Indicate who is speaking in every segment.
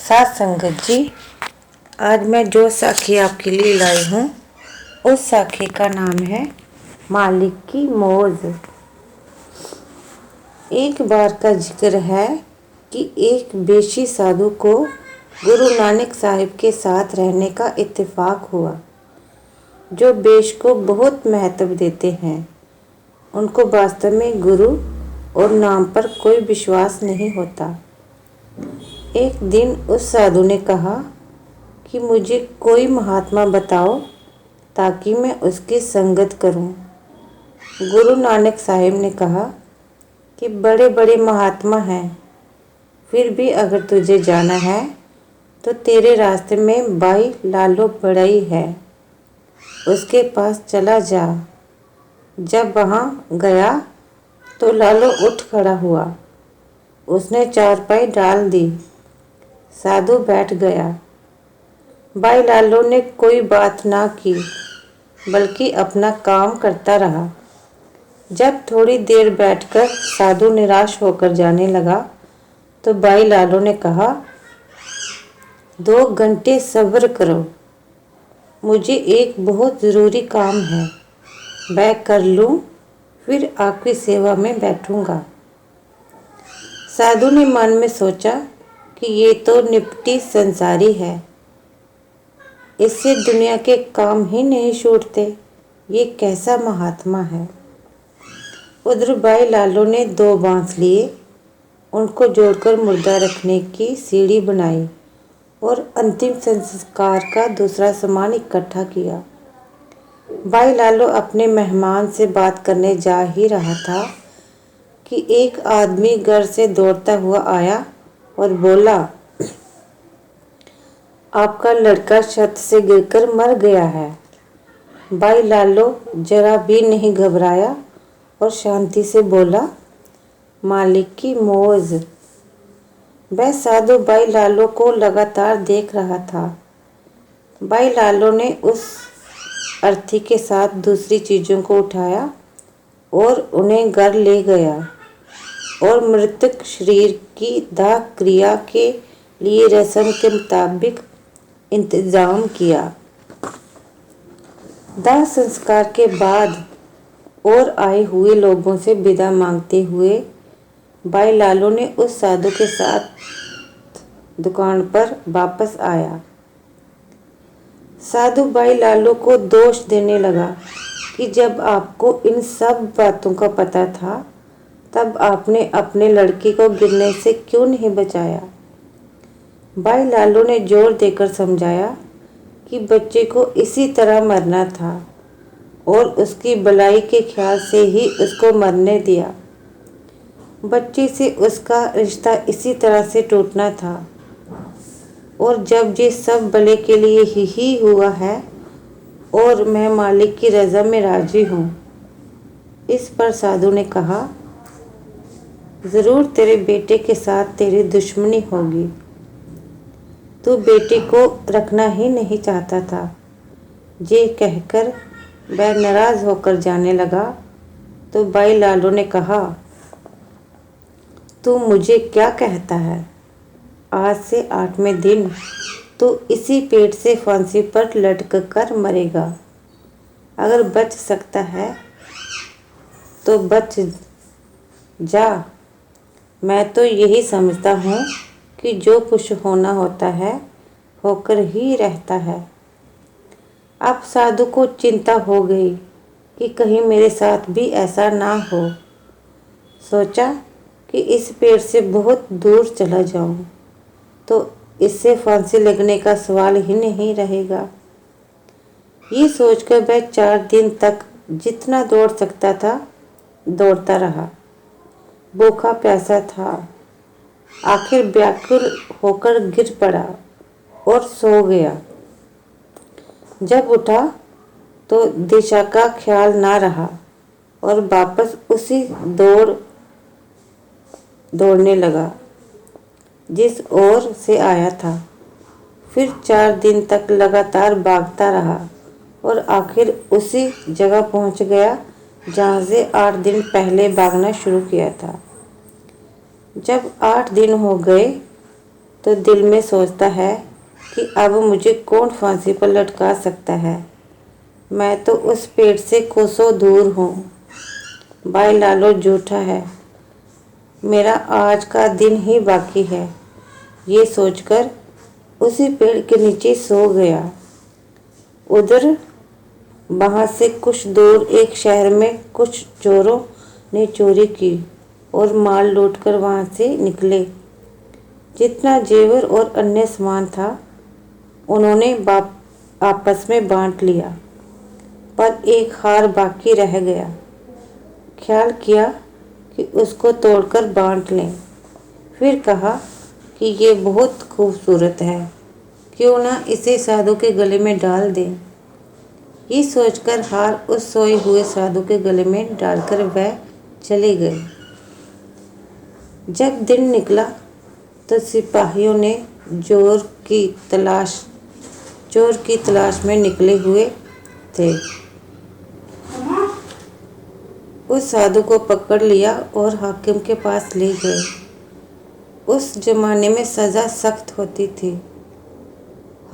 Speaker 1: साथ संगत जी, आज मैं जो साखी आपके लिए लाई हूँ उस साखी का नाम है मालिक की मौज। एक बार का जिक्र है कि एक बेशी साधु को गुरु नानक साहिब के साथ रहने का इत्तेफाक हुआ। जो बेश को बहुत महत्व देते हैं उनको वास्तव में गुरु और नाम पर कोई विश्वास नहीं होता। एक दिन उस साधु ने कहा कि मुझे कोई महात्मा बताओ ताकि मैं उसकी संगत करूं। गुरु नानक साहिब ने कहा कि बड़े बड़े महात्मा हैं, फिर भी अगर तुझे जाना है तो तेरे रास्ते में बाई लालो बड़ई है, उसके पास चला जा। जब वहाँ गया तो लालो उठ खड़ा हुआ। उसने चारपाई डाल दी। साधु बैठ गया। भाई लालो ने कोई बात ना की बल्कि अपना काम करता रहा। जब थोड़ी देर बैठकर साधु निराश होकर जाने लगा तो भाई लालो ने कहा, 2 घंटे सब्र करो, मुझे एक बहुत ज़रूरी काम है, वह कर लूँ फिर आपकी सेवा में बैठूंगा। साधु ने मन में सोचा कि ये तो निपटी संसारी है, इससे दुनिया के काम ही नहीं छूटते, ये कैसा महात्मा है। उधर भाई लालो ने 2 बांस लिए, उनको जोड़कर मुर्दा रखने की सीढ़ी बनाई और अंतिम संस्कार का दूसरा सामान इकट्ठा किया। भाई लालो अपने मेहमान से बात करने जा ही रहा था कि एक आदमी घर से दौड़ता हुआ आया और बोला, आपका लड़का छत से गिरकर मर गया है। भाई लालो जरा भी नहीं घबराया और शांति से बोला, मालिक की मौज। वह साधु भाई लालो को लगातार देख रहा था। भाई लालो ने उस अर्थी के साथ दूसरी चीज़ों को उठाया और उन्हें घर ले गया और मृतक शरीर की दाह क्रिया के लिए रस्म के मुताबिक इंतजाम किया। दाह संस्कार के बाद और आए हुए लोगों से विदा मांगते हुए भाई लालो ने उस साधु के साथ दुकान पर वापस आया। साधु भाई लालो को दोष देने लगा कि जब आपको इन सब बातों का पता था तब आपने अपने लड़के को गिरने से क्यों नहीं बचाया। भाई लालो ने जोर देकर समझाया कि बच्चे को इसी तरह मरना था और उसकी भलाई के ख्याल से ही उसको मरने दिया। बच्चे से उसका रिश्ता इसी तरह से टूटना था और जब ये सब भले के लिए ही हुआ है और मैं मालिक की रज़ा में राजी हूँ। इस पर साधु ने कहा, ज़रूर तेरे बेटे के साथ तेरी दुश्मनी होगी, तू बेटे को रखना ही नहीं चाहता था। ये कहकर वह नाराज़ होकर जाने लगा तो भाई लालो ने कहा, तू मुझे क्या कहता है, आज से 8वें दिन तू इसी पेट से फांसी पर लटक कर मरेगा। अगर बच सकता है तो बच जा। मैं तो यही समझता हूँ कि जो कुछ होना होता है होकर ही रहता है। अब साधु को चिंता हो गई कि कहीं मेरे साथ भी ऐसा ना हो। सोचा कि इस पेड़ से बहुत दूर चला जाऊं तो इससे फांसी लगने का सवाल ही नहीं रहेगा। ये सोचकर वह 4 दिन तक जितना दौड़ सकता था दौड़ता रहा। भूखा प्यासा था। आखिर व्याकुल होकर गिर पड़ा और सो गया। जब उठा तो दिशा का ख्याल ना रहा और वापस उसी दौड़ने लगा जिस ओर से आया था। फिर 4 दिन तक लगातार भागता रहा और आखिर उसी जगह पहुंच गया जहां से 8 दिन पहले भागना शुरू किया था। जब 8 दिन हो गए तो दिल में सोचता है कि अब मुझे कौन फांसी पर लटका सकता है। मैं तो उस पेड़ से कोसों दूर हूँ। भाई लालो झूठा है, मेरा आज का दिन ही बाकी है। ये सोचकर उसी पेड़ के नीचे सो गया। उधर वहाँ से कुछ दूर एक शहर में कुछ चोरों ने चोरी की और माल लूटकर वहाँ से निकले। जितना जेवर और अन्य सामान था उन्होंने आपस में बांट लिया, पर एक हार बाकी रह गया। ख्याल किया कि उसको तोड़कर बांट लें। फिर कहा कि ये बहुत खूबसूरत है, क्यों ना इसे साधु के गले में डाल दें। ये सोचकर हार उस सोए हुए साधु के गले में डालकर वह चले गए। जब दिन निकला तो सिपाहियों ने चोर की तलाश में निकले हुए थे। उस साधु को पकड़ लिया और हाकिम के पास ले गए। उस जमाने में सज़ा सख्त होती थी।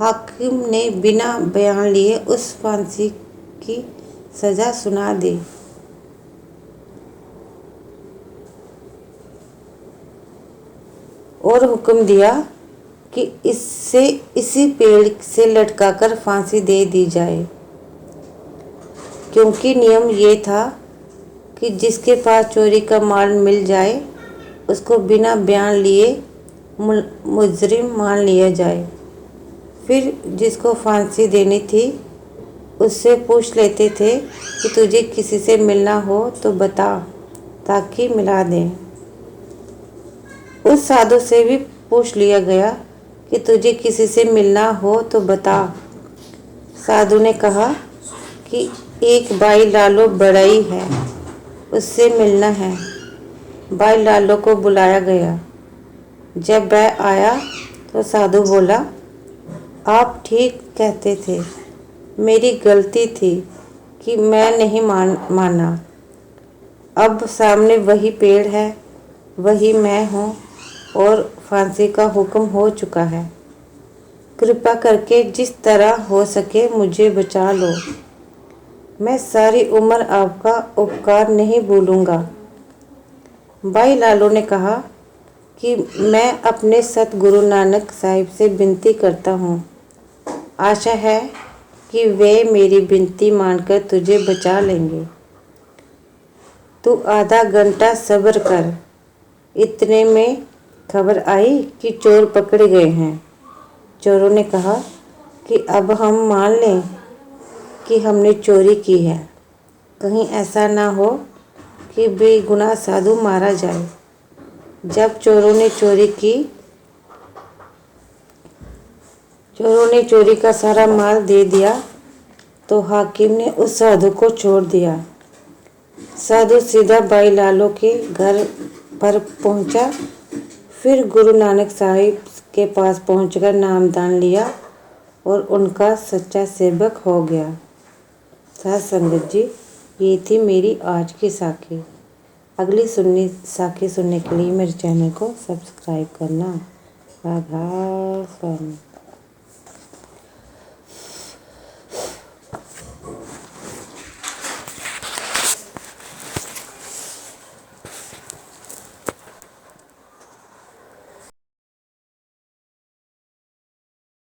Speaker 1: हाकिम ने बिना बयान लिए उस फांसी की सज़ा सुना दी और हुक्म दिया कि इससे इसी पेड़ से लटकाकर फांसी दे दी जाए, क्योंकि नियम ये था कि जिसके पास चोरी का माल मिल जाए उसको बिना बयान लिए मुजरिम मान लिया जाए। फिर जिसको फांसी देनी थी उससे पूछ लेते थे कि तुझे किसी से मिलना हो तो बता, ताकि मिला दें। उस साधु से भी पूछ लिया गया कि तुझे किसी से मिलना हो तो बता। साधु ने कहा कि एक भाई लालो बड़ई है, उससे मिलना है। भाई लालो को बुलाया गया। जब वह आया तो साधु बोला, आप ठीक कहते थे, मेरी गलती थी कि मैं नहीं माना। अब सामने वही पेड़ है, वही मैं हूँ और फांसी का हुक्म हो चुका है। कृपा करके जिस तरह हो सके मुझे बचा लो। मैं सारी उम्र आपका उपकार नहीं भूलूंगा। भाई लालो ने कहा कि मैं अपने सतगुरु नानक साहिब से विनती करता हूँ। आशा है कि वे मेरी विनती मानकर तुझे बचा लेंगे। तू आधा घंटा सब्र कर। इतने में खबर आई कि चोर पकड़े गए हैं। चोरों ने कहा कि अब हम मान लें कि हमने चोरी की है, कहीं ऐसा ना हो कि बेगुनाह साधु मारा जाए। जब चोरों ने चोरी का सारा माल दे दिया तो हाकिम ने उस साधु को छोड़ दिया। साधु सीधा भाई लालो के घर पर पहुंचा। फिर गुरु नानक साहिब के पास पहुंचकर नामदान लिया और उनका सच्चा सेवक हो गया। साध संगत जी, ये थी मेरी आज की साखी। अगली साखी सुनने के लिए मेरे चैनल को सब्सक्राइब करना। राधा स्वामी।